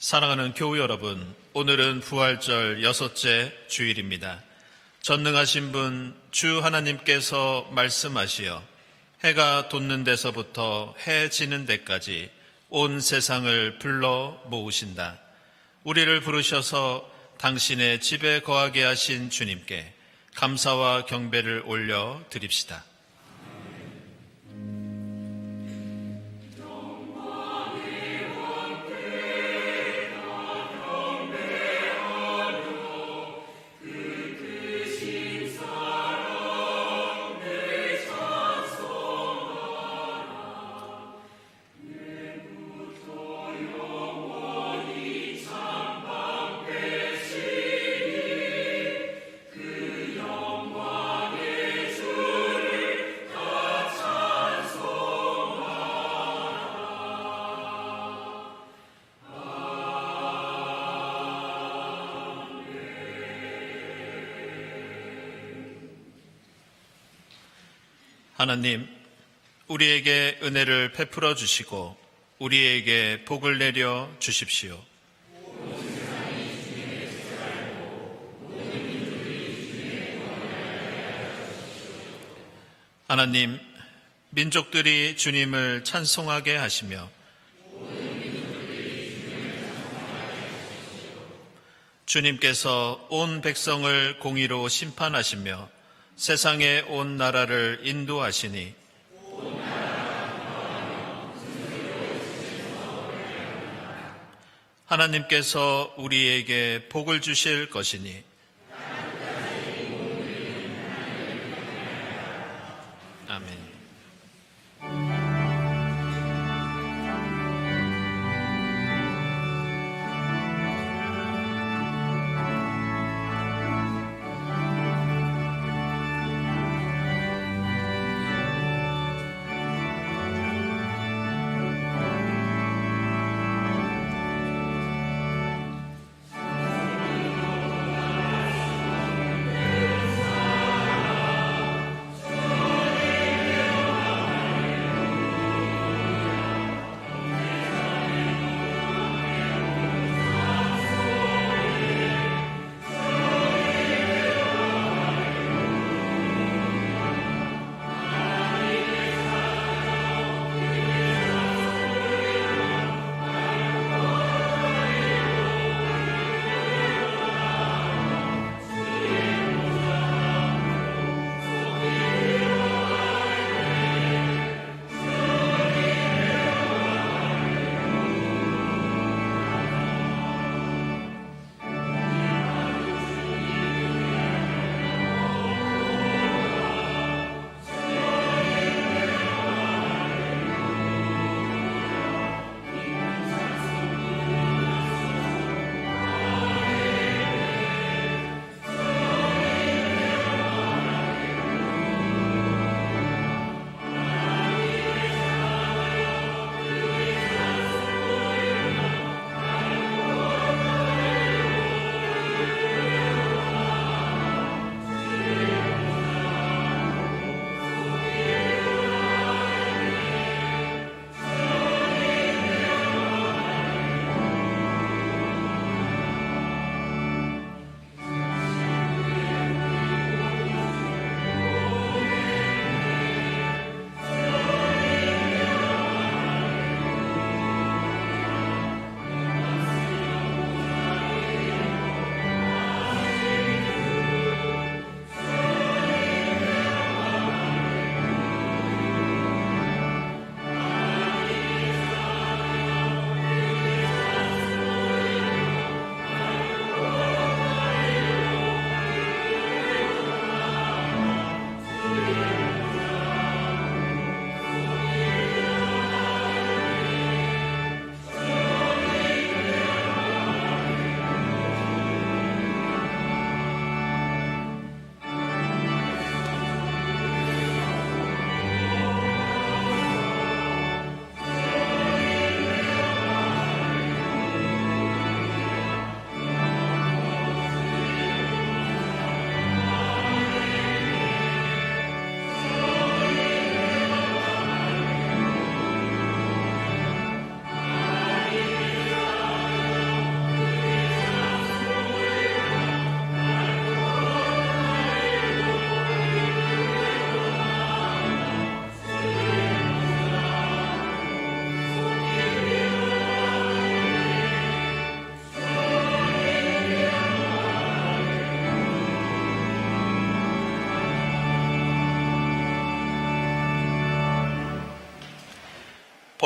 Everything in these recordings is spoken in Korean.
사랑하는 교우 여러분, 오늘은 부활절 6째 주일입니다. 전능하신 분 주 하나님께서 말씀하시어 해가 돋는 데서부터 해 지는 데까지 온 세상을 불러 모으신다. 우리를 부르셔서 당신의 집에 거하게 하신 주님께 감사와 경배를 올려 드립시다. 하나님, 우리에게 은혜를 베풀어 주시고 우리에게 복을 내려 주십시오. 하나님, 민족들이 주님을 찬송하게 하시며 주님께서 온 백성을 공의로 심판하시며 세상의 온 나라를 인도하시니 하나님께서 우리에게 복을 주실 것이니 아멘.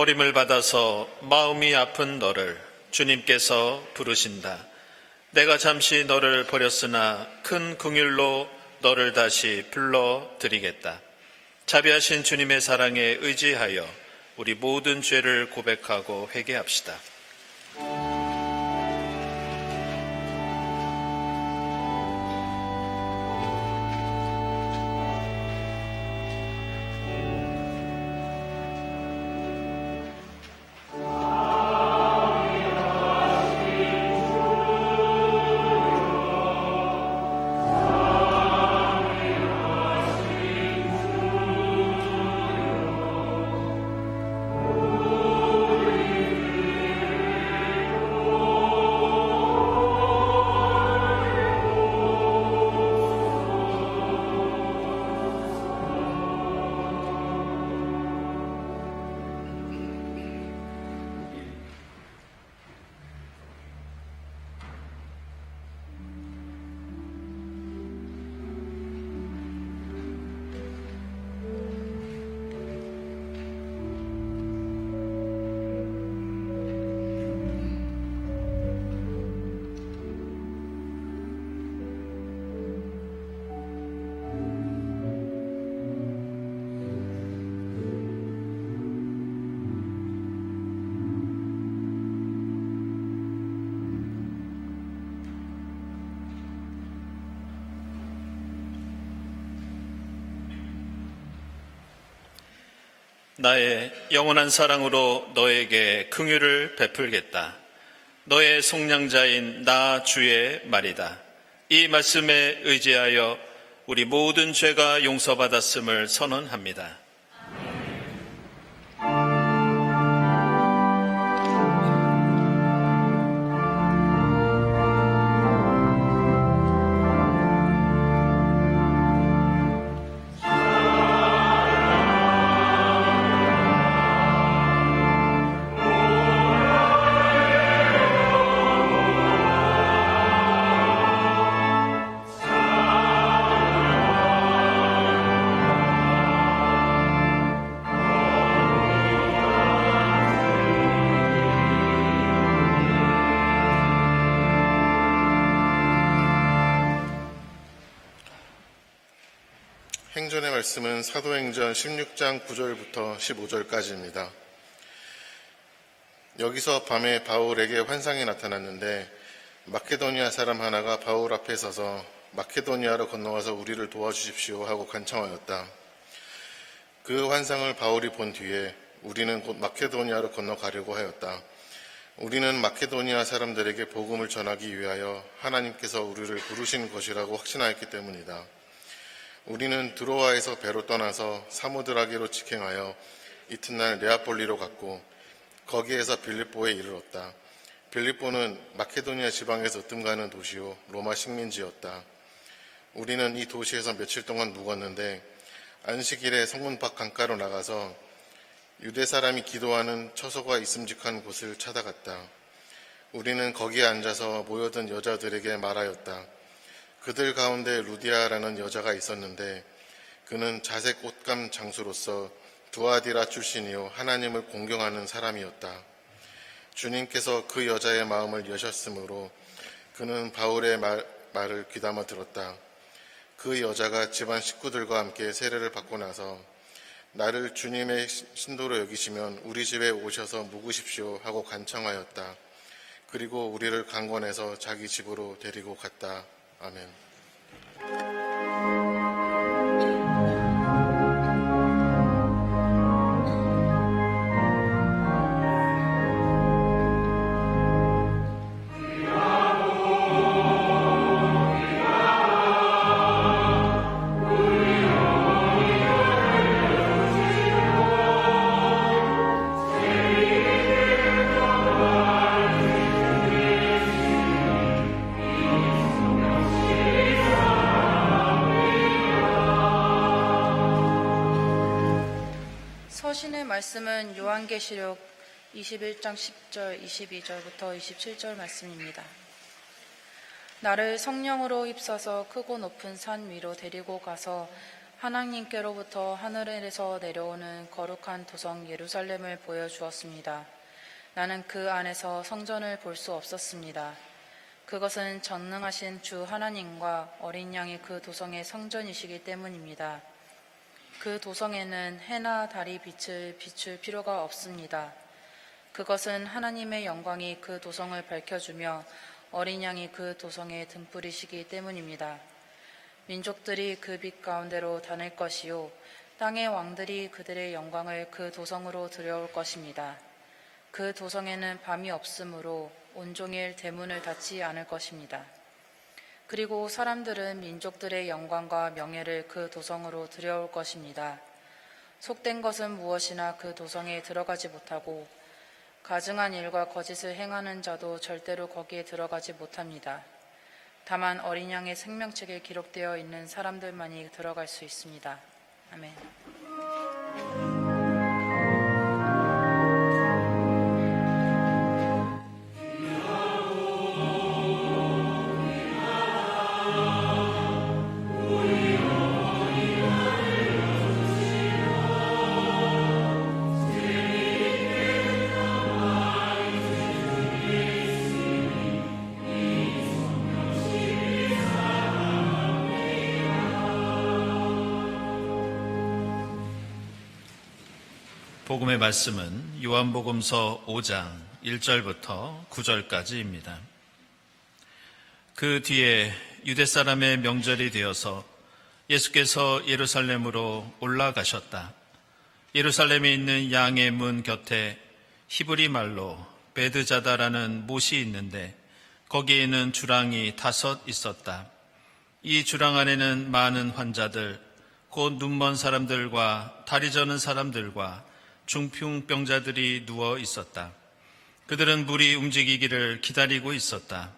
버림을 받아서 마음이 아픈 너를 주님께서 부르신다. 내가 잠시 너를 버렸으나 큰 긍휼로 너를 다시 불러드리겠다. 자비하신 주님의 사랑에 의지하여 우리 모든 죄를 고백하고 회개합시다. 나의 영원한 사랑으로 너에게 긍휼을 베풀겠다. 너의 속량자인 나 주의 말이다. 이 말씀에 의지하여 우리 모든 죄가 용서받았음을 선언합니다. 행전의 말씀은 사도행전 16장 9절부터 15절까지입니다. 여기서 밤에 바울에게 환상이 나타났는데 마케도니아 사람 하나가 바울 앞에 서서 마케도니아로 건너와서 우리를 도와주십시오 하고 간청하였다. 그 환상을 바울이 본 뒤에 우리는 곧 마케도니아로 건너가려고 하였다. 우리는 마케도니아 사람들에게 복음을 전하기 위하여 하나님께서 우리를 부르신 것이라고 확신하였기 때문이다. 우리는 드로아에서 배로 떠나서 사무드라게로 직행하여 이튿날 네아폴리로 갔고 거기에서 빌립보에 이르렀다. 빌립보는 마케도니아 지방에서 으뜸가는 도시요 로마 식민지였다. 우리는 이 도시에서 며칠 동안 묵었는데 안식일에 성문 밖 강가로 나가서 유대 사람이 기도하는 처소가 있음직한 곳을 찾아갔다. 우리는 거기에 앉아서 모여든 여자들에게 말하였다. 그들 가운데 루디아라는 여자가 있었는데 그는 자색 옷감 장수로서 두아디라 출신이요 하나님을 공경하는 사람이었다. 주님께서 그 여자의 마음을 여셨으므로 그는 바울의 말을 귀담아 들었다. 그 여자가 집안 식구들과 함께 세례를 받고 나서 나를 주님의 신도로 여기시면 우리 집에 오셔서 묵으십시오 하고 간청하였다. 그리고 우리를 강권해서 자기 집으로 데리고 갔다. 아멘. 서신의 말씀은 요한계시록 21장 10절, 22절부터 27절 말씀입니다. 나를 성령으로 휩싸서 크고 높은 산 위로 데리고 가서 하나님께로부터 하늘에서 내려오는 거룩한 도성 예루살렘을 보여주었습니다. 나는 그 안에서 성전을 볼 수 없었습니다. 그것은 전능하신 주 하나님과 어린 양이 그 도성의 성전이시기 때문입니다. 그 도성에는 해나 달이 빛을 비출 필요가 없습니다. 그것은 하나님의 영광이 그 도성을 밝혀주며 어린 양이 그 도성의 등불이시기 때문입니다. 민족들이 그 빛 가운데로 다닐 것이요 땅의 왕들이 그들의 영광을 그 도성으로 들여올 것입니다. 그 도성에는 밤이 없으므로 온종일 대문을 닫지 않을 것입니다. 그리고 사람들은 민족들의 영광과 명예를 그 도성으로 들여올 것입니다. 속된 것은 무엇이나 그 도성에 들어가지 못하고 가증한 일과 거짓을 행하는 자도 절대로 거기에 들어가지 못합니다. 다만 어린 양의 생명책에 기록되어 있는 사람들만이 들어갈 수 있습니다. 아멘. 복음의 말씀은 요한복음서 5장 1절부터 9절까지입니다. 그 뒤에 유대 사람의 명절이 되어서 예수께서 예루살렘으로 올라가셨다. 예루살렘에 있는 양의 문 곁에 히브리 말로 베드자다라는 못이 있는데 거기에는 주랑이 5 있었다. 이 주랑 안에는 많은 환자들, 곧 눈먼 사람들과 다리 저는 사람들과 중풍병자들이 누워 있었다. 그들은 물이 움직이기를 기다리고 있었다.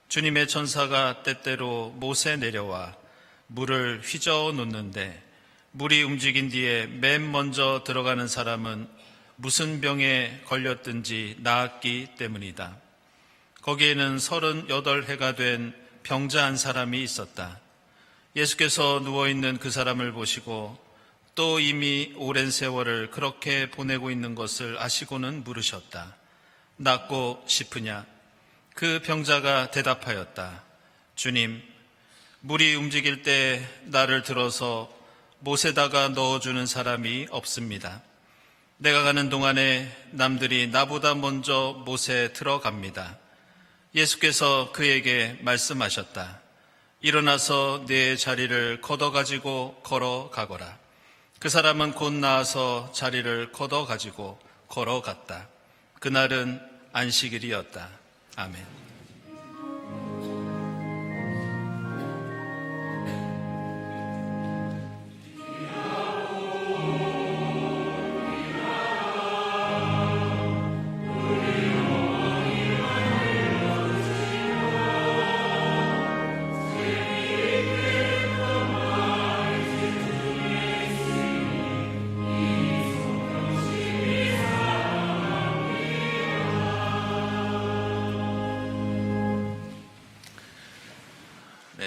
주님의 천사가 때때로 못에 내려와 물을 휘저어 놓는데 물이 움직인 뒤에 맨 먼저 들어가는 사람은 무슨 병에 걸렸든지 나았기 때문이다. 거기에는 38해가 된 병자 한 사람이 있었다. 예수께서 누워있는 그 사람을 보시고 또 이미 오랜 세월을 그렇게 보내고 있는 것을 아시고는 물으셨다. 낫고 싶으냐? 그 병자가 대답하였다. 주님, 물이 움직일 때 나를 들어서 못에다가 넣어주는 사람이 없습니다. 내가 가는 동안에 남들이 나보다 먼저 못에 들어갑니다. 예수께서 그에게 말씀하셨다. 일어나서 내 자리를 걷어가지고 걸어가거라. 그 사람은 곧 나아서 자리를 걷어가지고 걸어갔다. 그날은 안식일이었다. 아멘.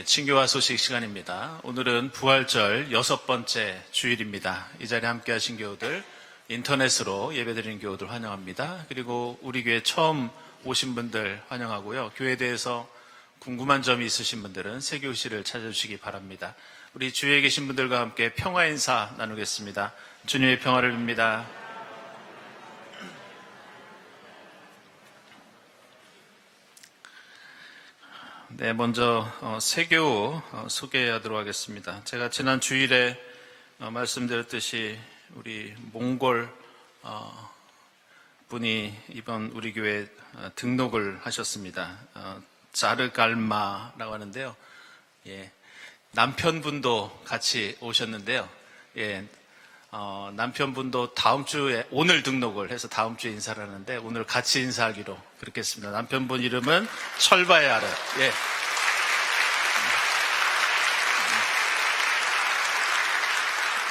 친교와 소식 시간입니다. 오늘은 부활절 6번째 주일입니다. 이 자리에 함께 하신 교우들, 인터넷으로 예배드리는 교우들 환영합니다. 그리고 우리 교회 처음 오신 분들 환영하고요. 교회에 대해서 궁금한 점이 있으신 분들은 세교실을 찾아주시기 바랍니다. 우리 주위에 계신 분들과 함께 평화 인사 나누겠습니다. 주님의 평화를 빕니다. 네, 먼저 세교 소개하도록 하겠습니다. 제가 지난 주일에 말씀드렸듯이 우리 몽골 분이 이번 우리 교회 등록을 하셨습니다. 자르갈마라고 하는데요. 예, 남편분도 같이 오셨는데요. 예, 남편분도 다음 주에 오늘 등록을 해서 다음 주에 인사를 하는데 오늘 같이 인사하기로 그렇게 했습니다. 남편분 이름은 철바야르. 예.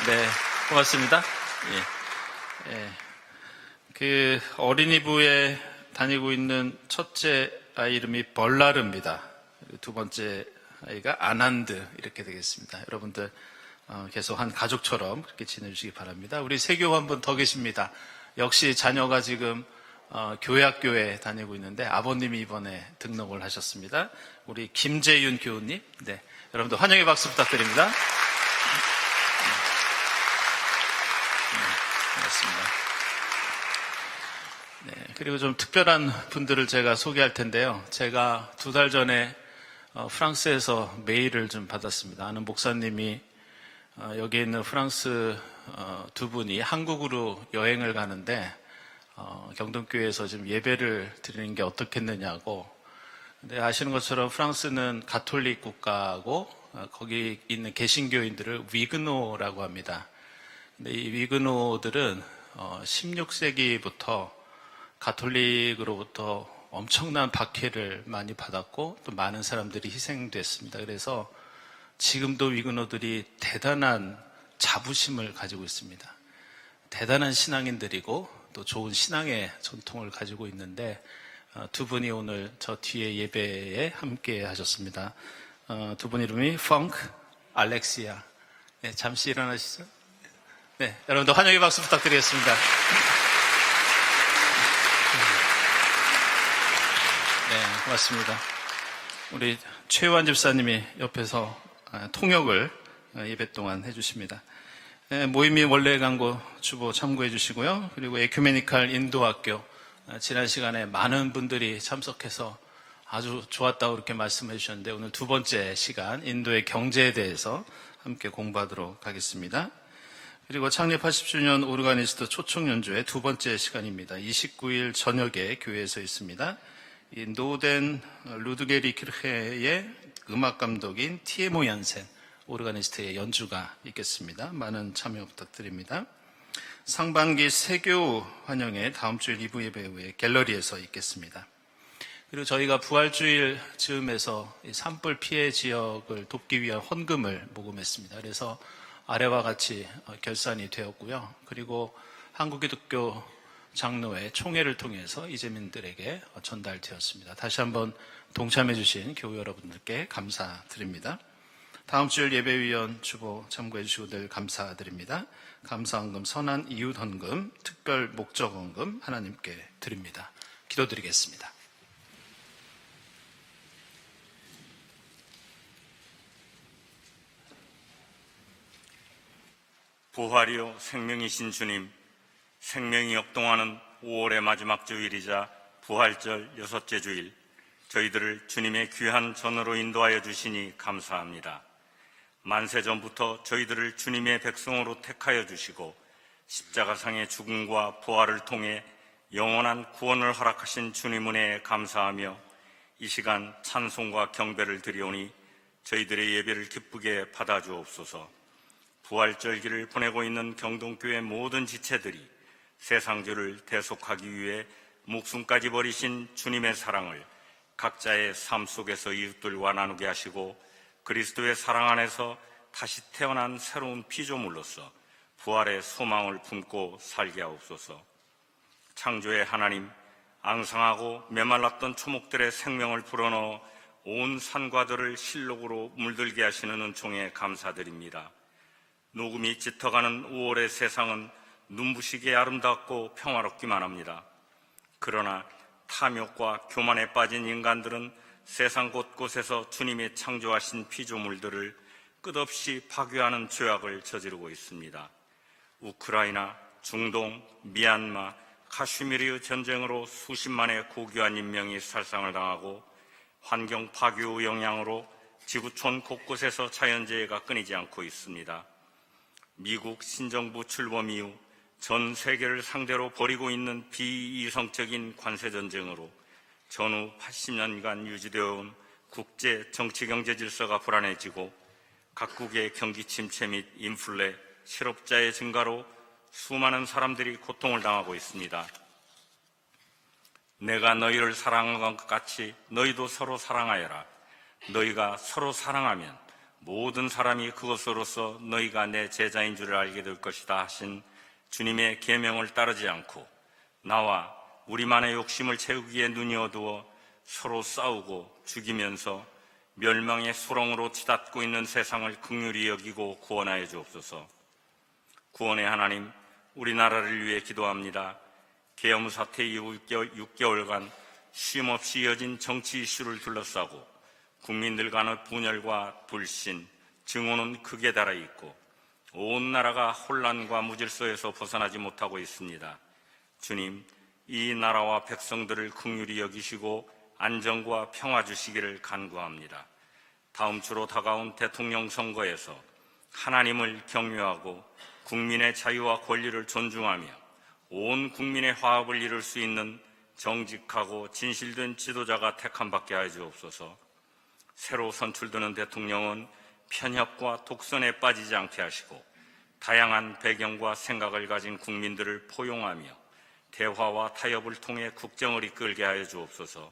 네, 고맙습니다. 예. 예. 그 어린이부에 다니고 있는 첫째 아이 이름이 벌라르입니다. 두 번째 아이가 아난드 이렇게 되겠습니다. 여러분들 계속 한 가족처럼 그렇게 지내주시기 바랍니다. 우리 세교 한 분 더 계십니다. 역시 자녀가 지금 교회학교에 다니고 있는데 아버님이 이번에 등록을 하셨습니다. 우리 김재윤 교우님, 네, 여러분들 환영의 박수 부탁드립니다. 반갑습니다. 네, 그리고 좀 특별한 분들을 제가 소개할 텐데요. 제가 2달 전에 프랑스에서 메일을 좀 받았습니다. 아는 목사님이 여기 있는 프랑스 두 분이 한국으로 여행을 가는데 경동교회에서 지금 예배를 드리는 게 어떻겠느냐고. 근데 아시는 것처럼 프랑스는 가톨릭 국가고 거기 있는 개신교인들을 위그노라고 합니다. 근데 이 위그노들은 16세기부터 가톨릭으로부터 엄청난 박해를 많이 받았고 또 많은 사람들이 희생됐습니다. 그래서 지금도 위그노들이 대단한 자부심을 가지고 있습니다. 대단한 신앙인들이고 또 좋은 신앙의 전통을 가지고 있는데 두 분이 오늘 저 뒤에 예배에 함께 하셨습니다. 두 분 이름이 펑크, 알렉시아. 네, 잠시 일어나시죠. 네, 여러분들 환영의 박수 부탁드리겠습니다. 네, 고맙습니다. 우리 최유한 집사님이 옆에서 통역을 예배 동안 해주십니다. 모임이 원래 광고 주보 참고해 주시고요. 그리고 에큐메니칼 인도학교 지난 시간에 많은 분들이 참석해서 아주 좋았다고 그렇게 말씀해 주셨는데 오늘 2번째 시간 인도의 경제에 대해서 함께 공부하도록 하겠습니다. 그리고 창립 80주년 오르가니스트 초청 연주회 2번째 시간입니다. 29일 저녁에 교회에서 있습니다. 이 노덴 루드게리 키르헤의 음악 감독인 티에모 얀센 오르가니스트의 연주가 있겠습니다. 많은 참여 부탁드립니다. 상반기 세교 환영회 다음 주일 2부 예배 후에 갤러리에서 있겠습니다. 그리고 저희가 부활주일 즈음에서 산불 피해 지역을 돕기 위한 헌금을 모금했습니다. 그래서 아래와 같이 결산이 되었고요. 그리고 한국기독교 장로회 총회를 통해서 이재민들에게 전달되었습니다. 다시 한번 동참해 주신 교우 여러분들께 감사드립니다. 다음 주일 예배위원 주보 참고해 주시고 늘 감사드립니다. 감사헌금, 선한 이웃헌금, 특별 목적헌금 하나님께 드립니다. 기도드리겠습니다. 부활이요 생명이신 주님, 생명이 역동하는 5월의 마지막 주일이자 부활절 6째 주일, 저희들을 주님의 귀한 전으로 인도하여 주시니 감사합니다. 만세 전부터 저희들을 주님의 백성으로 택하여 주시고 십자가상의 죽음과 부활을 통해 영원한 구원을 허락하신 주님 은혜에 감사하며 이 시간 찬송과 경배를 드리오니 저희들의 예배를 기쁘게 받아주옵소서. 부활절기를 보내고 있는 경동교회 모든 지체들이 세상죄를 대속하기 위해 목숨까지 버리신 주님의 사랑을 각자의 삶 속에서 이웃들과 나누게 하시고 그리스도의 사랑 안에서 다시 태어난 새로운 피조물로서 부활의 소망을 품고 살게 하옵소서. 창조의 하나님, 앙상하고 메말랐던 초목들의 생명을 불어넣어 온 산과들을 실록으로 물들게 하시는 은총에 감사드립니다. 녹음이 짙어가는 5월의 세상은 눈부시게 아름답고 평화롭기만 합니다. 그러나 탐욕과 교만에 빠진 인간들은 세상 곳곳에서 주님이 창조하신 피조물들을 끝없이 파괴하는 죄악을 저지르고 있습니다. 우크라이나, 중동, 미얀마, 카슈미르의 전쟁으로 수십만의 고귀한 인명이 살상을 당하고 환경 파괴의 영향으로 지구촌 곳곳에서 자연재해가 끊이지 않고 있습니다. 미국 신정부 출범 이후 전 세계를 상대로 벌이고 있는 비이성적인 관세전쟁으로 전후 80년간 유지되어 온 국제 정치경제 질서가 불안해지고 각국의 경기 침체 및 인플레, 실업자의 증가로 수많은 사람들이 고통을 당하고 있습니다. 내가 너희를 사랑한 것 같이 너희도 서로 사랑하여라. 너희가 서로 사랑하면 모든 사람이 그것으로서 너희가 내 제자인 줄을 알게 될 것이다 하신 주님의 계명을 따르지 않고 나와 우리만의 욕심을 채우기에 눈이 어두워 서로 싸우고 죽이면서 멸망의 수렁으로 치닫고 있는 세상을 긍휼히 여기고 구원하여 주옵소서. 구원의 하나님, 우리나라를 위해 기도합니다. 계엄 사태 이후 6개월간 쉼없이 이어진 정치 이슈를 둘러싸고 국민들 간의 분열과 불신, 증오는 극에 달해 있고 온 나라가 혼란과 무질서에서 벗어나지 못하고 있습니다. 주님, 이 나라와 백성들을 긍휼히 여기시고 안정과 평화 주시기를 간구합니다. 다음 주로 다가온 대통령 선거에서 하나님을 경외하고 국민의 자유와 권리를 존중하며 온 국민의 화합을 이룰 수 있는 정직하고 진실된 지도자가 택함받게 하여 주옵소서. 새로 선출되는 대통령은 편협과 독선에 빠지지 않게 하시고 다양한 배경과 생각을 가진 국민들을 포용하며 대화와 타협을 통해 국정을 이끌게 하여 주옵소서.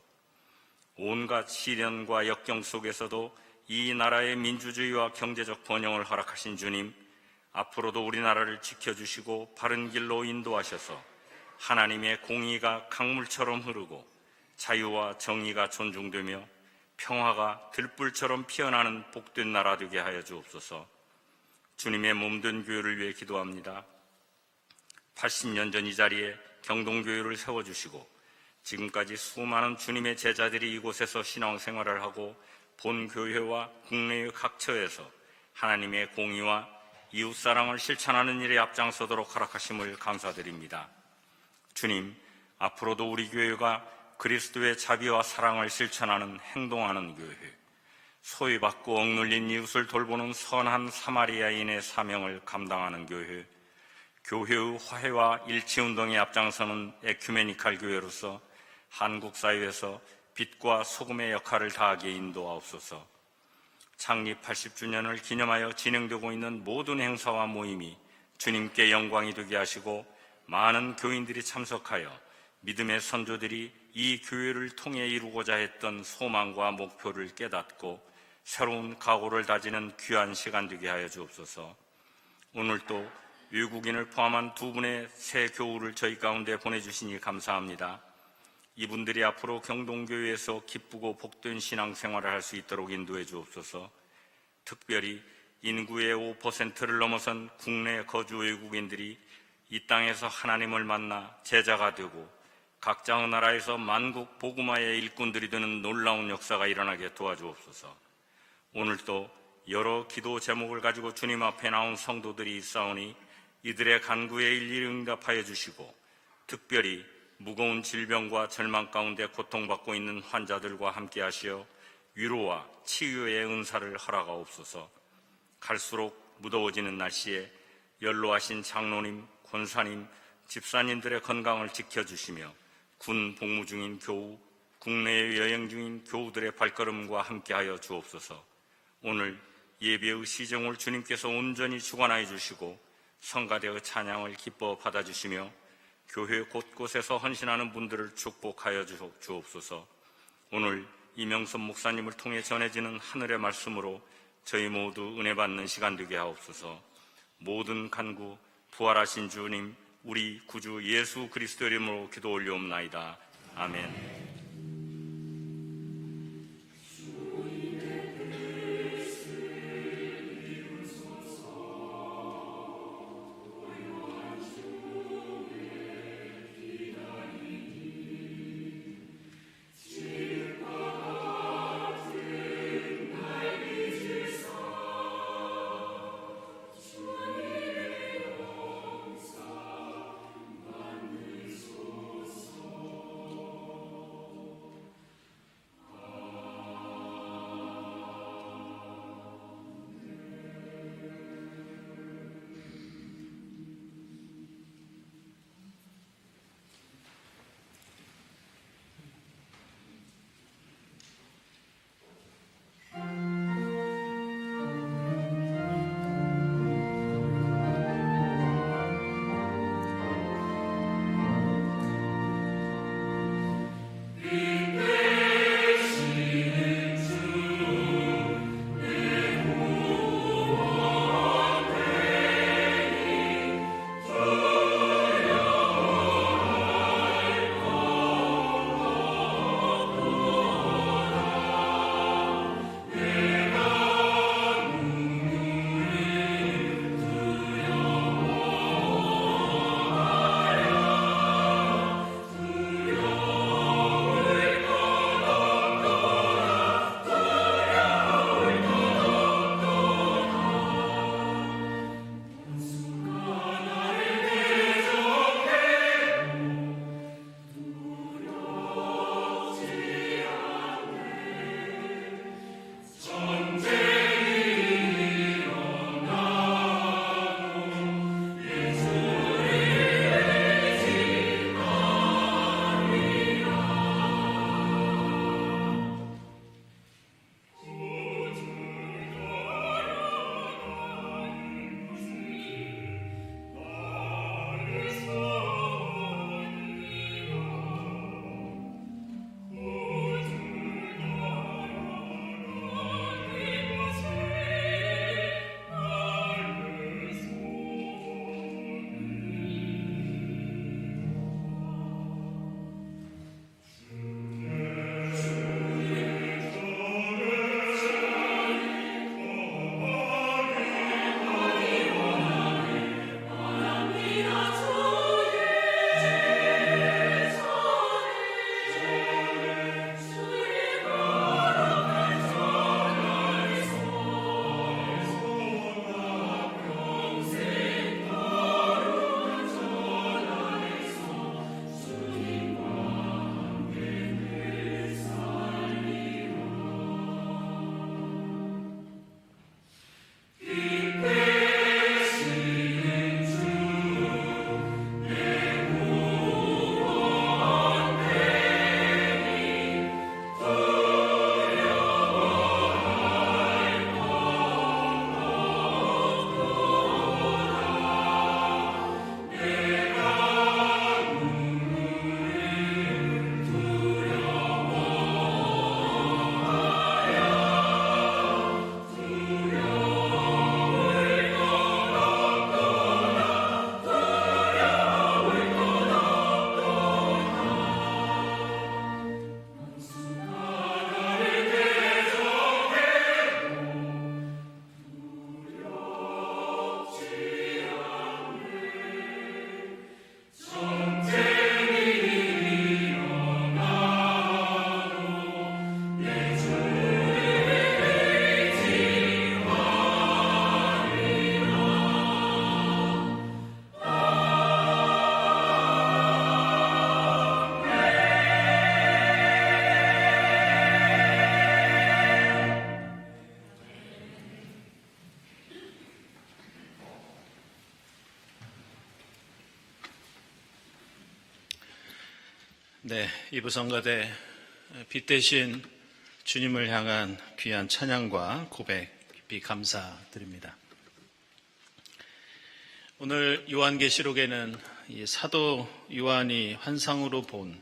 온갖 시련과 역경 속에서도 이 나라의 민주주의와 경제적 번영을 허락하신 주님, 앞으로도 우리나라를 지켜주시고 바른 길로 인도하셔서 하나님의 공의가 강물처럼 흐르고 자유와 정의가 존중되며 평화가 들불처럼 피어나는 복된 나라 되게 하여 주옵소서. 주님의 몸된 교회를 위해 기도합니다. 80년 전 이 자리에 경동교회를 세워주시고 지금까지 수많은 주님의 제자들이 이곳에서 신앙생활을 하고 본 교회와 국내의 각 처에서 하나님의 공의와 이웃사랑을 실천하는 일에 앞장서도록 허락하심을 감사드립니다. 주님, 앞으로도 우리 교회가 그리스도의 자비와 사랑을 실천하는 행동하는 교회, 소외받고 억눌린 이웃을 돌보는 선한 사마리아인의 사명을 감당하는 교회, 교회의 화해와 일치운동에 앞장서는 에큐메니칼 교회로서 한국 사회에서 빛과 소금의 역할을 다하게 인도하옵소서. 창립 80주년을 기념하여 진행되고 있는 모든 행사와 모임이 주님께 영광이 되게 하시고 많은 교인들이 참석하여 믿음의 선조들이 이 교회를 통해 이루고자 했던 소망과 목표를 깨닫고 새로운 각오를 다지는 귀한 시간 되게 하여 주옵소서. 오늘도 외국인을 포함한 두 분의 새 교우를 저희 가운데 보내주시니 감사합니다. 이분들이 앞으로 경동교회에서 기쁘고 복된 신앙생활을 할 수 있도록 인도해 주옵소서. 특별히 인구의 5%를 넘어선 국내 거주 외국인들이 이 땅에서 하나님을 만나 제자가 되고 각자 나라에서 만국 복음화의 일꾼들이 되는 놀라운 역사가 일어나게 도와주옵소서. 오늘도 여러 기도 제목을 가지고 주님 앞에 나온 성도들이 있사오니 이들의 간구에 일일이 응답하여 주시고 특별히 무거운 질병과 절망 가운데 고통받고 있는 환자들과 함께 하시어 위로와 치유의 은사를 허락하옵소서. 갈수록 무더워지는 날씨에 연로하신 장로님, 권사님, 집사님들의 건강을 지켜주시며 군 복무 중인 교우, 국내에 여행 중인 교우들의 발걸음과 함께하여 주옵소서. 오늘 예배의 시정을 주님께서 온전히 주관하여 주시고 성가대의 찬양을 기뻐 받아주시며 교회 곳곳에서 헌신하는 분들을 축복하여 주옵소서. 오늘 이명선 목사님을 통해 전해지는 하늘의 말씀으로 저희 모두 은혜 받는 시간 되게 하옵소서. 모든 간구 부활하신 주님, 우리 구주 예수 그리스도 이름으로 기도 올려옵나이다. 아멘. 네, 이부성가대 빛 대신 주님을 향한 귀한 찬양과 고백 깊이 감사드립니다. 오늘 요한계시록에는 이 사도 요한이 환상으로 본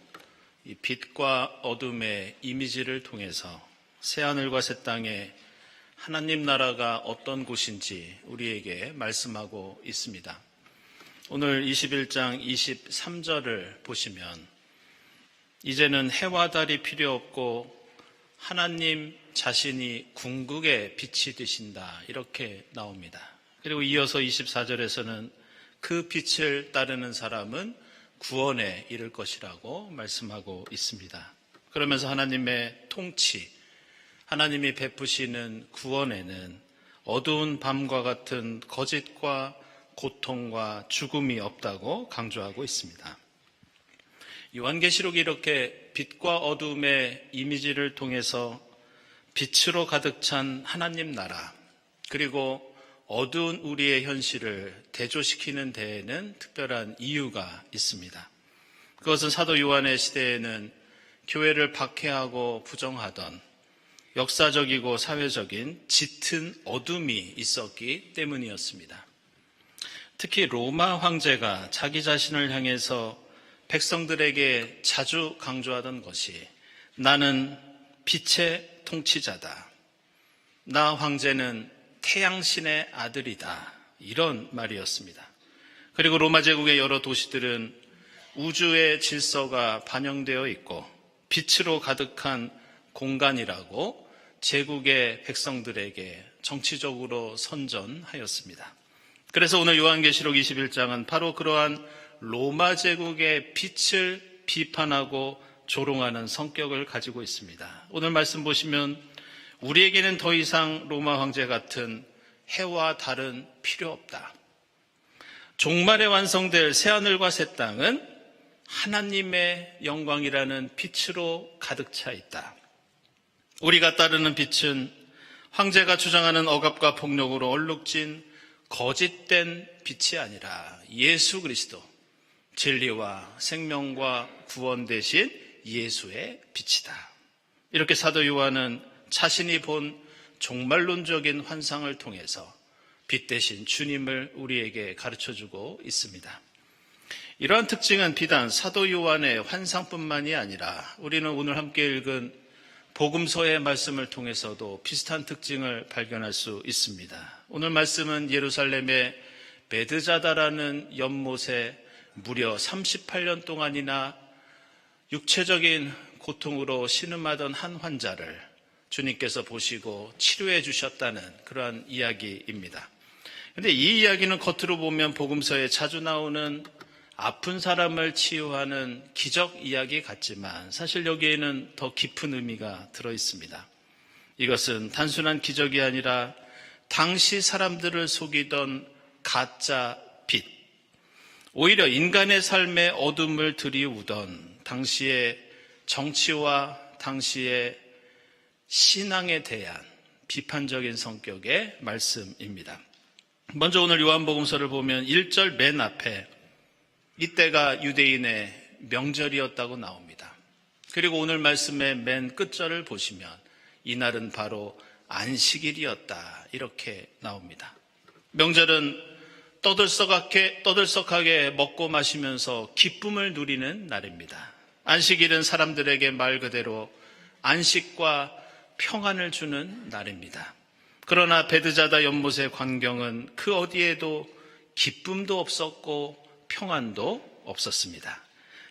이 빛과 어둠의 이미지를 통해서 새하늘과 새 땅에 하나님 나라가 어떤 곳인지 우리에게 말씀하고 있습니다. 오늘 21장 23절을 보시면 이제는 해와 달이 필요 없고 하나님 자신이 궁극의 빛이 되신다, 이렇게 나옵니다. 그리고 이어서 24절에서는 그 빛을 따르는 사람은 구원에 이를 것이라고 말씀하고 있습니다. 그러면서 하나님의 통치, 하나님이 베푸시는 구원에는 어두운 밤과 같은 거짓과 고통과 죽음이 없다고 강조하고 있습니다. 요한계시록이 이렇게 빛과 어둠의 이미지를 통해서 빛으로 가득 찬 하나님 나라, 그리고 어두운 우리의 현실을 대조시키는 데에는 특별한 이유가 있습니다. 그것은 사도 요한의 시대에는 교회를 박해하고 부정하던 역사적이고 사회적인 짙은 어둠이 있었기 때문이었습니다. 특히 로마 황제가 자기 자신을 향해서 백성들에게 자주 강조하던 것이 나는 빛의 통치자다, 나 황제는 태양신의 아들이다, 이런 말이었습니다. 그리고 로마 제국의 여러 도시들은 우주의 질서가 반영되어 있고 빛으로 가득한 공간이라고 제국의 백성들에게 정치적으로 선전하였습니다. 그래서 오늘 요한계시록 21장은 바로 그러한 로마 제국의 빛을 비판하고 조롱하는 성격을 가지고 있습니다. 오늘 말씀 보시면 우리에게는 더 이상 로마 황제 같은 해와 달은 필요 없다. 종말에 완성될 새하늘과 새 땅은 하나님의 영광이라는 빛으로 가득 차 있다. 우리가 따르는 빛은 황제가 주장하는 억압과 폭력으로 얼룩진 거짓된 빛이 아니라 예수 그리스도, 진리와 생명과 구원 되신 예수의 빛이다. 이렇게 사도 요한은 자신이 본 종말론적인 환상을 통해서 빛 대신 주님을 우리에게 가르쳐주고 있습니다. 이러한 특징은 비단 사도 요한의 환상뿐만이 아니라 우리는 오늘 함께 읽은 복음서의 말씀을 통해서도 비슷한 특징을 발견할 수 있습니다. 오늘 말씀은 예루살렘의 베드자다라는 연못에 무려 38년 동안이나 육체적인 고통으로 신음하던 한 환자를 주님께서 보시고 치료해 주셨다는 그러한 이야기입니다. 그런데 이 이야기는 겉으로 보면 복음서에 자주 나오는 아픈 사람을 치유하는 기적 이야기 같지만 사실 여기에는 더 깊은 의미가 들어 있습니다. 이것은 단순한 기적이 아니라 당시 사람들을 속이던 가짜 빛, 오히려 인간의 삶의 어둠을 들이우던 당시의 정치와 당시의 신앙에 대한 비판적인 성격의 말씀입니다. 먼저 오늘 요한복음서를 보면 1절 맨 앞에 이때가 유대인의 명절이었다고 나옵니다. 그리고 오늘 말씀의 맨 끝절을 보시면 이날은 바로 안식일이었다, 이렇게 나옵니다. 명절은 떠들썩하게 먹고 마시면서 기쁨을 누리는 날입니다. 안식일은 사람들에게 말 그대로 안식과 평안을 주는 날입니다. 그러나 베드자다 연못의 광경은 그 어디에도 기쁨도 없었고 평안도 없었습니다.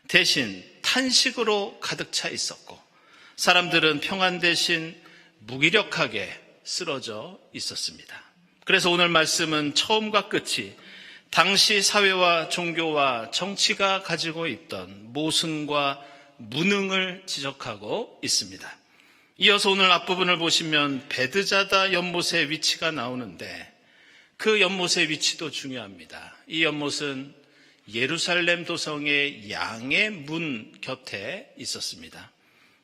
대신 탄식으로 가득 차 있었고 사람들은 평안 대신 무기력하게 쓰러져 있었습니다. 그래서 오늘 말씀은 처음과 끝이 당시 사회와 종교와 정치가 가지고 있던 모순과 무능을 지적하고 있습니다. 이어서 오늘 앞부분을 보시면 베드자다 연못의 위치가 나오는데 그 연못의 위치도 중요합니다. 이 연못은 예루살렘 도성의 양의 문 곁에 있었습니다.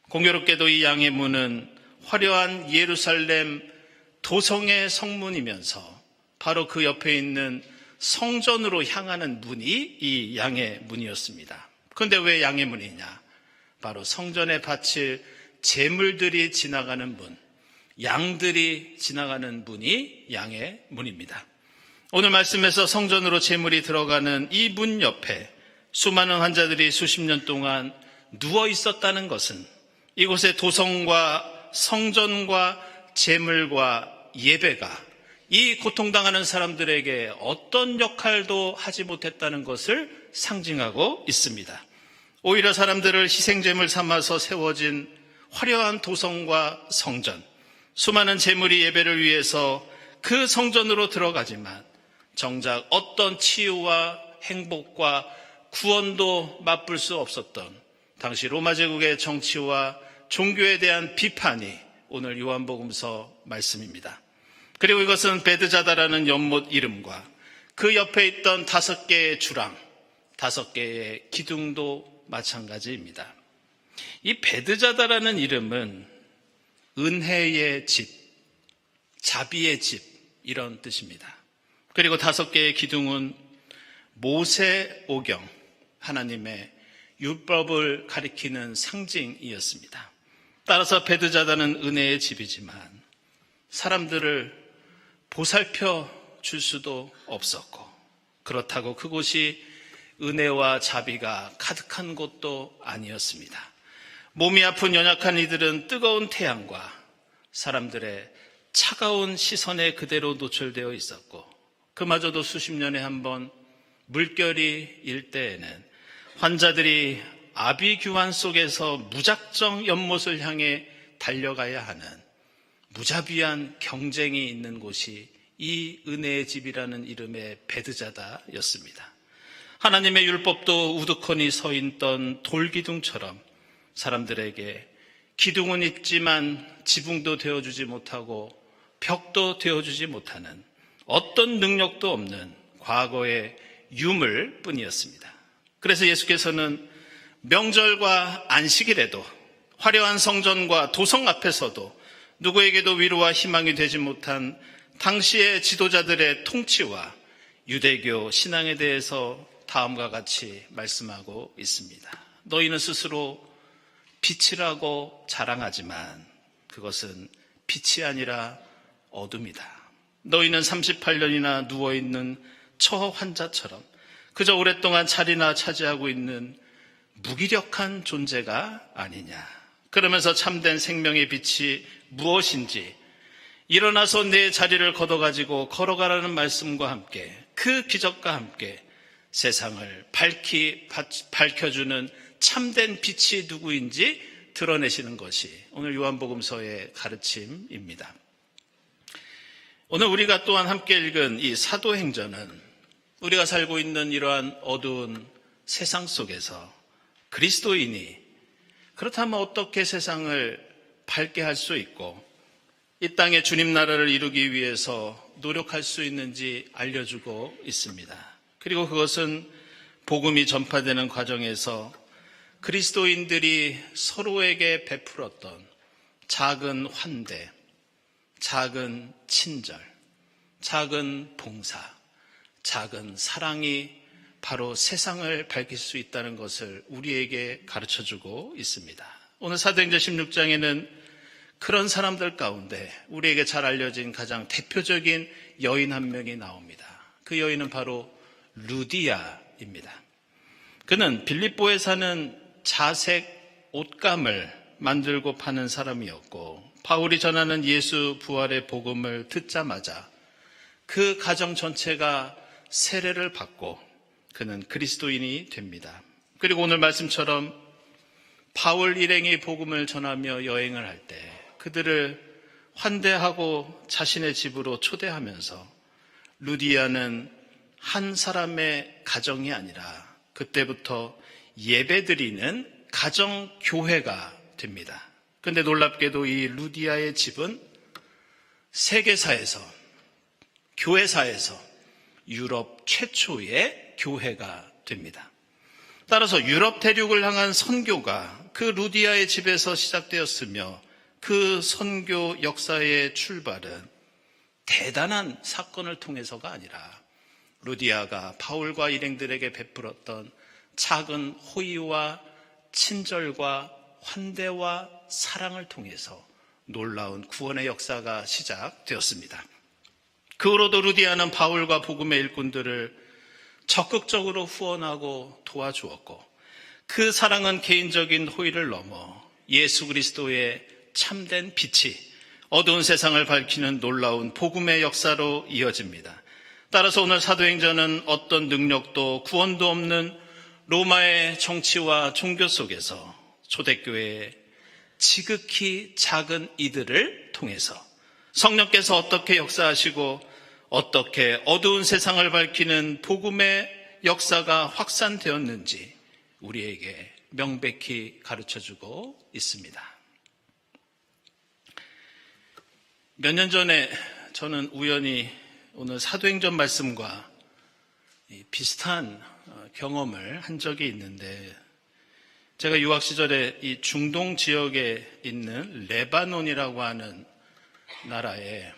공교롭게도 이 양의 문은 화려한 예루살렘 도성의 성문이면서 바로 그 옆에 있는 성전으로 향하는 문이 이 양의 문이었습니다. 그런데 왜 양의 문이냐? 바로 성전에 바칠 제물들이 지나가는 문, 양들이 지나가는 문이 양의 문입니다. 오늘 말씀에서 성전으로 제물이 들어가는 이 문 옆에 수많은 환자들이 수십 년 동안 누워 있었다는 것은 이곳의 도성과 성전과 제물과 예배가 이 고통당하는 사람들에게 어떤 역할도 하지 못했다는 것을 상징하고 있습니다. 오히려 사람들을 희생제물 삼아서 세워진 화려한 도성과 성전, 수많은 제물이 예배를 위해서 그 성전으로 들어가지만 정작 어떤 치유와 행복과 구원도 맛볼 수 없었던 당시 로마 제국의 정치와 종교에 대한 비판이 오늘 요한복음서 말씀입니다. 그리고 이것은 베드자다라는 연못 이름과 그 옆에 있던 5개의 주랑, 5개의 기둥도 마찬가지입니다. 이 베드자다라는 이름은 은혜의 집, 자비의 집 이런 뜻입니다. 그리고 5개의 기둥은 모세오경, 하나님의 율법을 가리키는 상징이었습니다. 따라서 베드자다는 은혜의 집이지만 사람들을 보살펴 줄 수도 없었고, 그렇다고 그곳이 은혜와 자비가 가득한 곳도 아니었습니다. 몸이 아픈 연약한 이들은 뜨거운 태양과 사람들의 차가운 시선에 그대로 노출되어 있었고, 그마저도 수십 년에 한 번 물결이 일 때에는 환자들이 아비규환 속에서 무작정 연못을 향해 달려가야 하는 무자비한 경쟁이 있는 곳이 이 은혜의 집이라는 이름의 베드자다였습니다. 하나님의 율법도 우두커니 서 있던 돌기둥처럼 사람들에게 기둥은 있지만 지붕도 되어주지 못하고 벽도 되어주지 못하는 어떤 능력도 없는 과거의 유물 뿐이었습니다. 그래서 예수께서는 명절과 안식일에도 화려한 성전과 도성 앞에서도 누구에게도 위로와 희망이 되지 못한 당시의 지도자들의 통치와 유대교 신앙에 대해서 다음과 같이 말씀하고 있습니다. 너희는 스스로 빛이라고 자랑하지만 그것은 빛이 아니라 어둠이다. 너희는 38년이나 누워있는 처 환자처럼 그저 오랫동안 자리나 차지하고 있는 무기력한 존재가 아니냐. 그러면서 참된 생명의 빛이 무엇인지 일어나서 내 자리를 걷어가지고 걸어가라는 말씀과 함께 그 기적과 함께 세상을 밝혀주는 참된 빛이 누구인지 드러내시는 것이 오늘 요한복음서의 가르침입니다. 오늘 우리가 또한 함께 읽은 이 사도행전은 우리가 살고 있는 이러한 어두운 세상 속에서 그리스도인이 그렇다면 어떻게 세상을 밝게 할 수 있고 이 땅에 주님 나라를 이루기 위해서 노력할 수 있는지 알려주고 있습니다. 그리고 그것은 복음이 전파되는 과정에서 그리스도인들이 서로에게 베풀었던 작은 환대, 작은 친절, 작은 봉사, 작은 사랑이 바로 세상을 밝힐 수 있다는 것을 우리에게 가르쳐주고 있습니다. 오늘 사도행전 16장에는 그런 사람들 가운데 우리에게 잘 알려진 가장 대표적인 여인 한 명이 나옵니다. 그 여인은 바로 루디아입니다. 그는 빌립보에 사는 자색 옷감을 만들고 파는 사람이었고 바울이 전하는 예수 부활의 복음을 듣자마자 그 가정 전체가 세례를 받고 그는 그리스도인이 됩니다. 그리고 오늘 말씀처럼 바울 일행이 복음을 전하며 여행을 할 때 그들을 환대하고 자신의 집으로 초대하면서 루디아는 한 사람의 가정이 아니라 그때부터 예배드리는 가정교회가 됩니다. 그런데 놀랍게도 이 루디아의 집은 세계사에서, 교회사에서 유럽 최초의 교회가 됩니다. 따라서 유럽 대륙을 향한 선교가 그 루디아의 집에서 시작되었으며 그 선교 역사의 출발은 대단한 사건을 통해서가 아니라 루디아가 바울과 일행들에게 베풀었던 작은 호의와 친절과 환대와 사랑을 통해서 놀라운 구원의 역사가 시작되었습니다. 그 후로도 루디아는 바울과 복음의 일꾼들을 적극적으로 후원하고 도와주었고, 그 사랑은 개인적인 호의를 넘어 예수 그리스도의 참된 빛이 어두운 세상을 밝히는 놀라운 복음의 역사로 이어집니다. 따라서 오늘 사도행전은 어떤 능력도 구원도 없는 로마의 정치와 종교 속에서 초대교회의 지극히 작은 이들을 통해서 성령께서 어떻게 역사하시고 어떻게 어두운 세상을 밝히는 복음의 역사가 확산되었는지 우리에게 명백히 가르쳐주고 있습니다. 몇 년 전에 저는 우연히 오늘 사도행전 말씀과 비슷한 경험을 한 적이 있는데, 제가 유학 시절에 이 중동 지역에 있는 레바논이라고 하는 나라에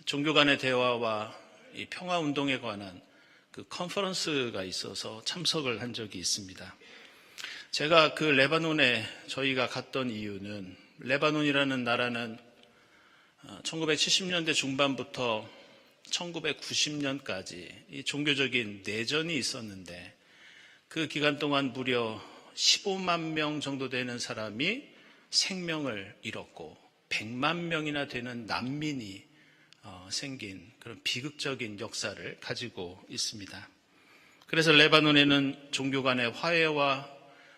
종교 간의 대화와 이 평화 운동에 관한 그 컨퍼런스가 있어서 참석을 한 적이 있습니다. 제가 그 레바논에 저희가 갔던 이유는, 레바논이라는 나라는 1970년대 중반부터 1990년까지 이 종교적인 내전이 있었는데, 그 기간 동안 무려 15만 명 정도 되는 사람이 생명을 잃었고 100만 명이나 되는 난민이 생긴 그런 비극적인 역사를 가지고 있습니다. 그래서 레바논에는 종교 간의 화해와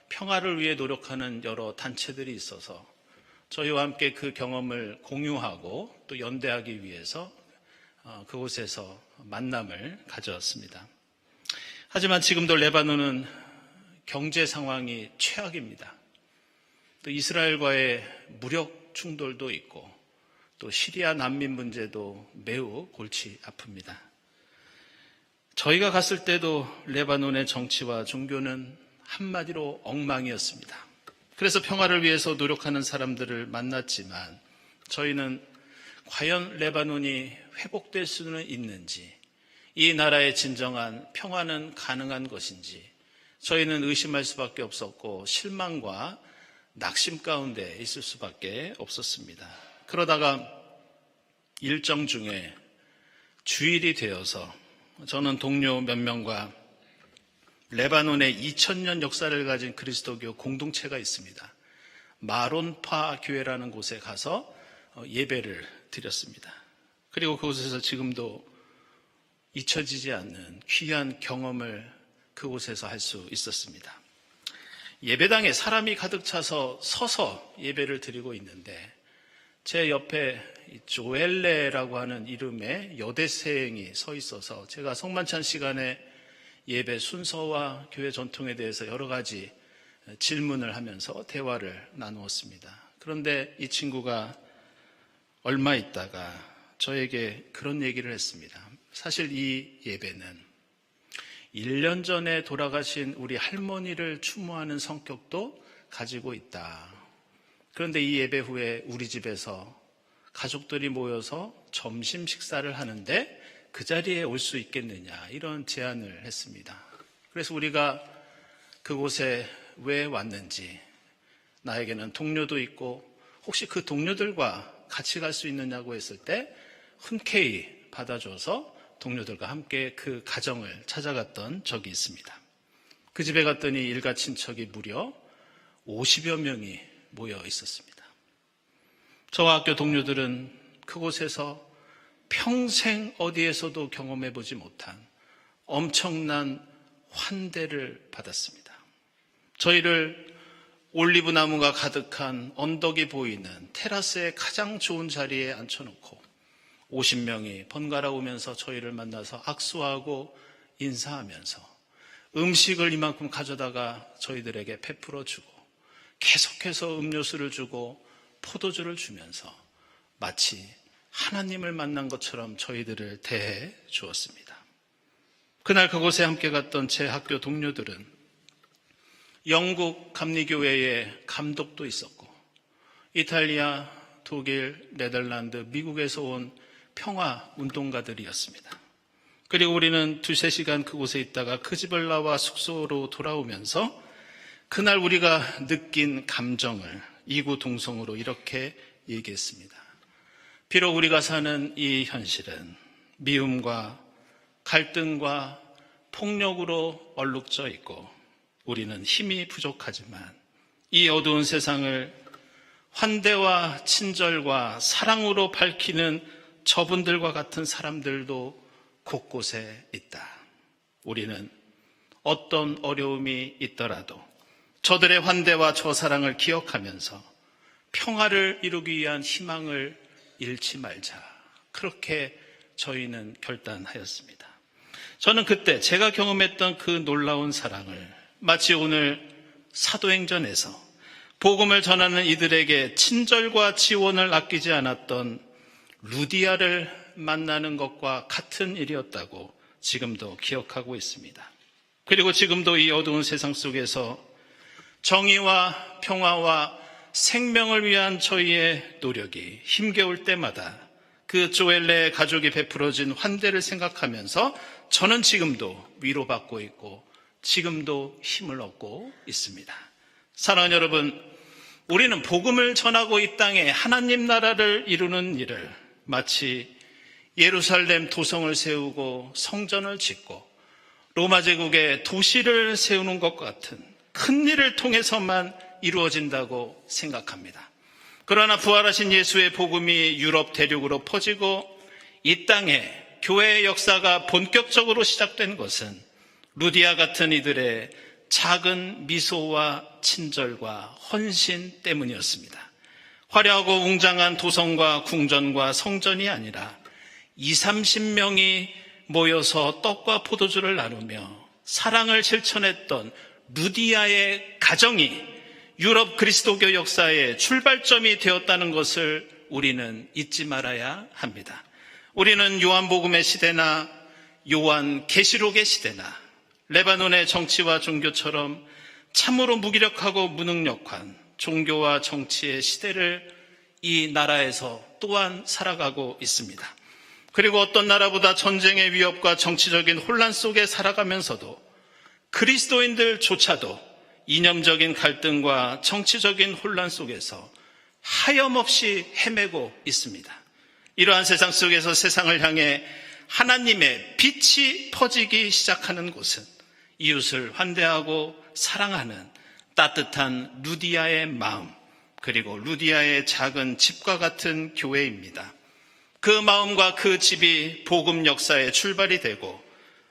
평화를 위해 노력하는 여러 단체들이 있어서 저희와 함께 그 경험을 공유하고 또 연대하기 위해서 그곳에서 만남을 가졌습니다. 하지만 지금도 레바논은 경제 상황이 최악입니다. 또 이스라엘과의 무력 충돌도 있고 또 시리아 난민 문제도 매우 골치 아픕니다. 저희가 갔을 때도 레바논의 정치와 종교는 한마디로 엉망이었습니다. 그래서 평화를 위해서 노력하는 사람들을 만났지만 저희는 과연 레바논이 회복될 수는 있는지, 이 나라의 진정한 평화는 가능한 것인지 저희는 의심할 수밖에 없었고 실망과 낙심 가운데 있을 수밖에 없었습니다. 그러다가 일정 중에 주일이 되어서 저는 동료 몇 명과 레바논의 2000년 역사를 가진 그리스도교 공동체가 있습니다. 마론파 교회라는 곳에 가서 예배를 드렸습니다. 그리고 그곳에서 지금도 잊혀지지 않는 귀한 경험을 그곳에서 할 수 있었습니다. 예배당에 사람이 가득 차서 서서 예배를 드리고 있는데 제 옆에 조엘레라고 하는 이름의 여대생이 서 있어서 제가 성만찬 시간에 예배 순서와 교회 전통에 대해서 여러 가지 질문을 하면서 대화를 나누었습니다. 그런데 이 친구가 얼마 있다가 저에게 그런 얘기를 했습니다. 사실 이 예배는 1년 전에 돌아가신 우리 할머니를 추모하는 성격도 가지고 있다. 그런데 이 예배 후에 우리 집에서 가족들이 모여서 점심 식사를 하는데 그 자리에 올 수 있겠느냐, 이런 제안을 했습니다. 그래서 우리가 그곳에 왜 왔는지, 나에게는 동료도 있고 혹시 그 동료들과 같이 갈 수 있느냐고 했을 때 흔쾌히 받아줘서 동료들과 함께 그 가정을 찾아갔던 적이 있습니다. 그 집에 갔더니 일가 친척이 무려 50여 명이 모여 있었습니다. 저와 학교 동료들은 그곳에서 평생 어디에서도 경험해보지 못한 엄청난 환대를 받았습니다. 저희를 올리브 나무가 가득한 언덕이 보이는 테라스의 가장 좋은 자리에 앉혀놓고 50명이 번갈아 오면서 저희를 만나서 악수하고 인사하면서 음식을 이만큼 가져다가 저희들에게 베풀어 주고 계속해서 음료수를 주고 포도주를 주면서 마치 하나님을 만난 것처럼 저희들을 대해 주었습니다. 그날 그곳에 함께 갔던 제 학교 동료들은 영국 감리교회의 감독도 있었고 이탈리아, 독일, 네덜란드, 미국에서 온 평화 운동가들이었습니다. 그리고 우리는 2-3시간 그곳에 있다가 그 집을 나와 숙소로 돌아오면서 그날 우리가 느낀 감정을 이구동성으로 이렇게 얘기했습니다. 비록 우리가 사는 이 현실은 미움과 갈등과 폭력으로 얼룩져 있고 우리는 힘이 부족하지만 이 어두운 세상을 환대와 친절과 사랑으로 밝히는 저분들과 같은 사람들도 곳곳에 있다. 우리는 어떤 어려움이 있더라도 저들의 환대와 저 사랑을 기억하면서 평화를 이루기 위한 희망을 잃지 말자. 그렇게 저희는 결단하였습니다. 저는 그때 제가 경험했던 그 놀라운 사랑을 마치 오늘 사도행전에서 복음을 전하는 이들에게 친절과 지원을 아끼지 않았던 루디아를 만나는 것과 같은 일이었다고 지금도 기억하고 있습니다. 그리고 지금도 이 어두운 세상 속에서 정의와 평화와 생명을 위한 저희의 노력이 힘겨울 때마다 그 조엘레 가족이 베풀어진 환대를 생각하면서 저는 지금도 위로받고 있고 지금도 힘을 얻고 있습니다. 사랑하는 여러분, 우리는 복음을 전하고 이 땅에 하나님 나라를 이루는 일을 마치 예루살렘 도성을 세우고 성전을 짓고 로마 제국의 도시를 세우는 것 같은 큰 일을 통해서만 이루어진다고 생각합니다. 그러나 부활하신 예수의 복음이 유럽 대륙으로 퍼지고 이 땅에 교회의 역사가 본격적으로 시작된 것은 루디아 같은 이들의 작은 미소와 친절과 헌신 때문이었습니다. 화려하고 웅장한 도성과 궁전과 성전이 아니라 20-30명이 모여서 떡과 포도주를 나누며 사랑을 실천했던 루디아의 가정이 유럽 그리스도교 역사의 출발점이 되었다는 것을 우리는 잊지 말아야 합니다. 우리는 요한복음의 시대나 요한 계시록의 시대나 레바논의 정치와 종교처럼 참으로 무기력하고 무능력한 종교와 정치의 시대를 이 나라에서 또한 살아가고 있습니다. 그리고 어떤 나라보다 전쟁의 위협과 정치적인 혼란 속에 살아가면서도 그리스도인들조차도 이념적인 갈등과 정치적인 혼란 속에서 하염없이 헤매고 있습니다. 이러한 세상 속에서 세상을 향해 하나님의 빛이 퍼지기 시작하는 곳은 이웃을 환대하고 사랑하는 따뜻한 루디아의 마음, 그리고 루디아의 작은 집과 같은 교회입니다. 그 마음과 그 집이 복음 역사의 출발이 되고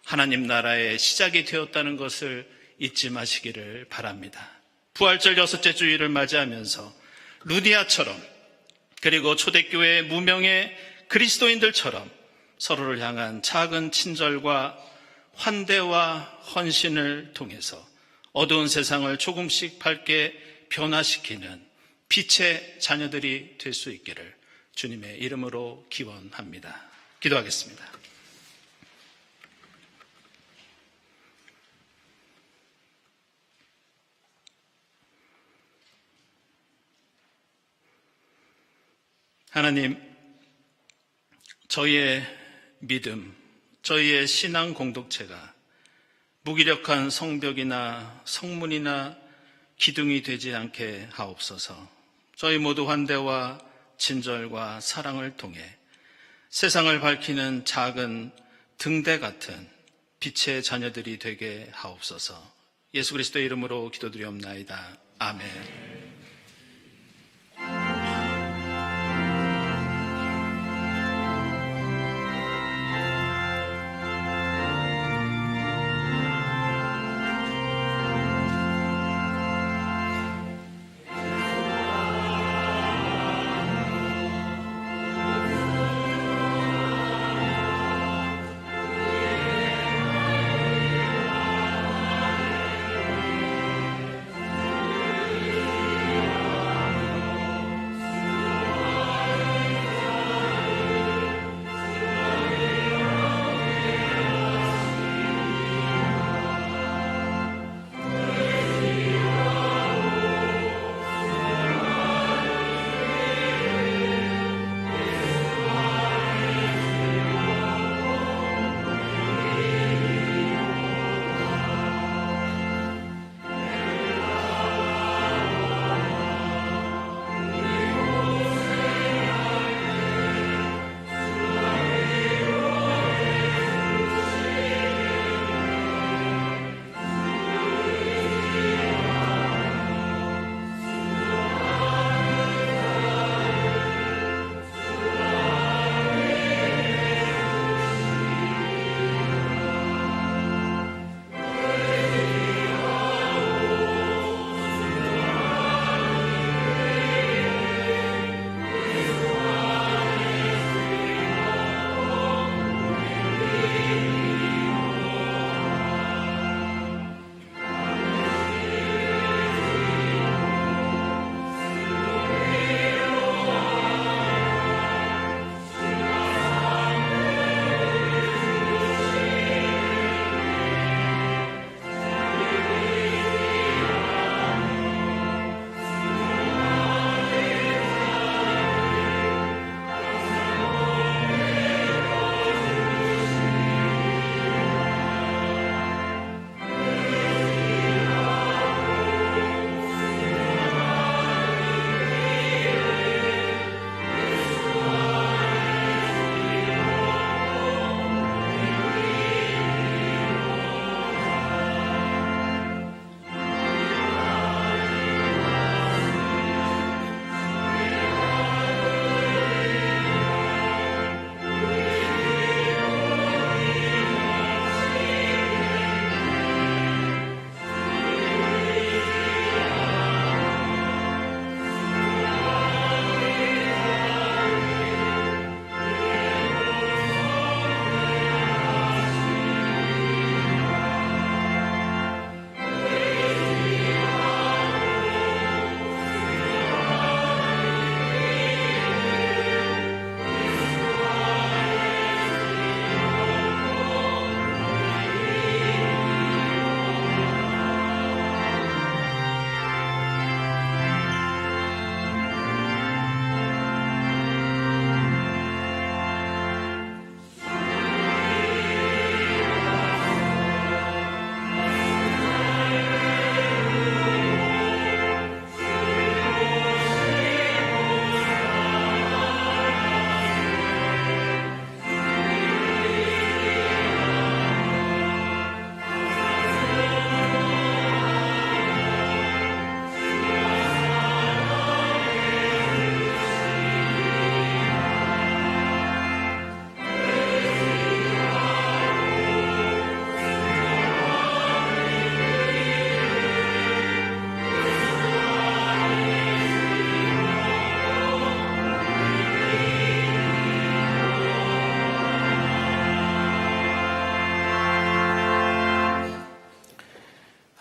하나님 나라의 시작이 되었다는 것을 잊지 마시기를 바랍니다. 부활절 6째 주일을 맞이하면서 루디아처럼 그리고 초대교회의 무명의 그리스도인들처럼 서로를 향한 작은 친절과 환대와 헌신을 통해서 어두운 세상을 조금씩 밝게 변화시키는 빛의 자녀들이 될 수 있기를 주님의 이름으로 기원합니다. 기도하겠습니다. 하나님, 저희의 믿음, 저희의 신앙 공동체가 무기력한 성벽이나 성문이나 기둥이 되지 않게 하옵소서. 저희 모두 환대와 친절과 사랑을 통해 세상을 밝히는 작은 등대 같은 빛의 자녀들이 되게 하옵소서. 예수 그리스도의 이름으로 기도드리옵나이다. 아멘.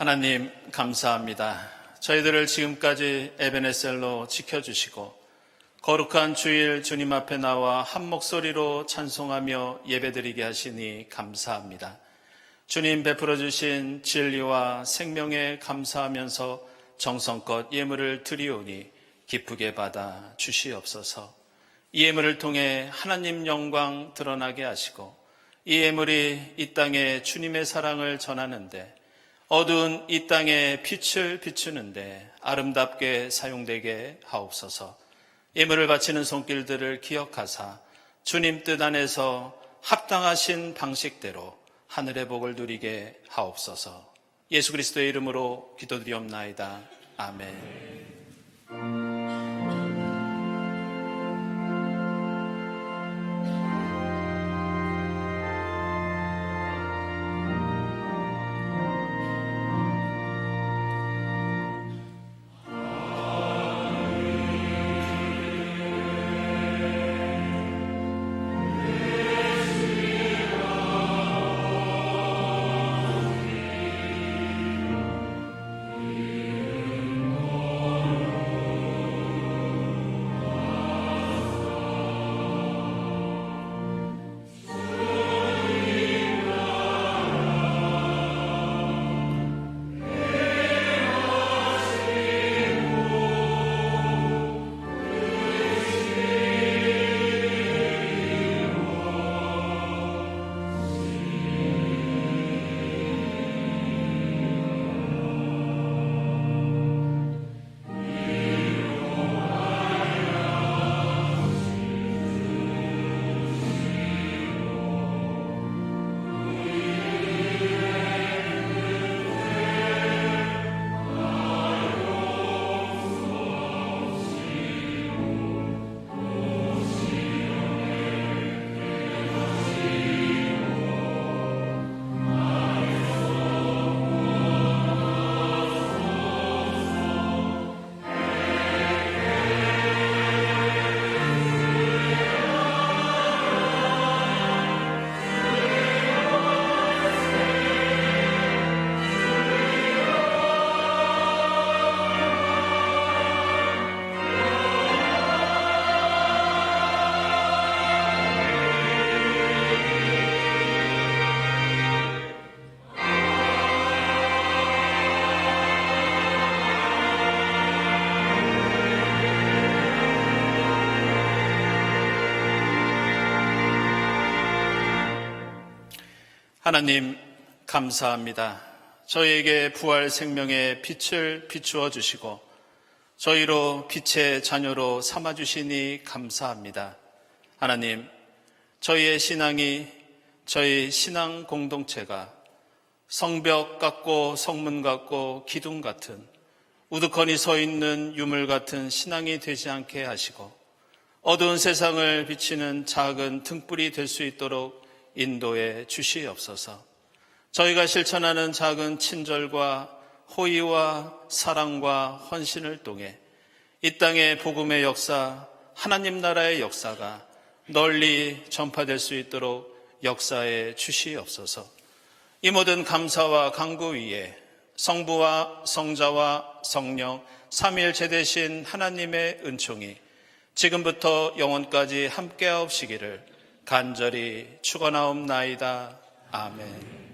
하나님 감사합니다. 저희들을 지금까지 에베네셀로 지켜주시고 거룩한 주일 주님 앞에 나와 한 목소리로 찬송하며 예배드리게 하시니 감사합니다. 주님 베풀어 주신 진리와 생명에 감사하면서 정성껏 예물을 드리오니 기쁘게 받아 주시옵소서. 이 예물을 통해 하나님 영광 드러나게 하시고 이 예물이 이 땅에 주님의 사랑을 전하는데 어두운 이 땅에 빛을 비추는데 아름답게 사용되게 하옵소서. 예물을 바치는 손길들을 기억하사 주님 뜻 안에서 합당하신 방식대로 하늘의 복을 누리게 하옵소서. 예수 그리스도의 이름으로 기도드리옵나이다. 아멘. 하나님 감사합니다. 저희에게 부활 생명의 빛을 비추어 주시고 저희로 빛의 자녀로 삼아 주시니 감사합니다. 하나님, 저희의 신앙이 저희 신앙 공동체가 성벽 같고 성문 같고 기둥 같은 우두커니 서 있는 유물 같은 신앙이 되지 않게 하시고 어두운 세상을 비치는 작은 등불이 될 수 있도록 인도해 주시옵소서. 저희가 실천하는 작은 친절과 호의와 사랑과 헌신을 통해 이 땅의 복음의 역사, 하나님 나라의 역사가 널리 전파될 수 있도록 역사해 주시옵소서. 이 모든 감사와 간구 위에 성부와 성자와 성령 삼위일체 되신 하나님의 은총이 지금부터 영원까지 함께하옵시기를 간절히 축원하옵나이다. 아멘.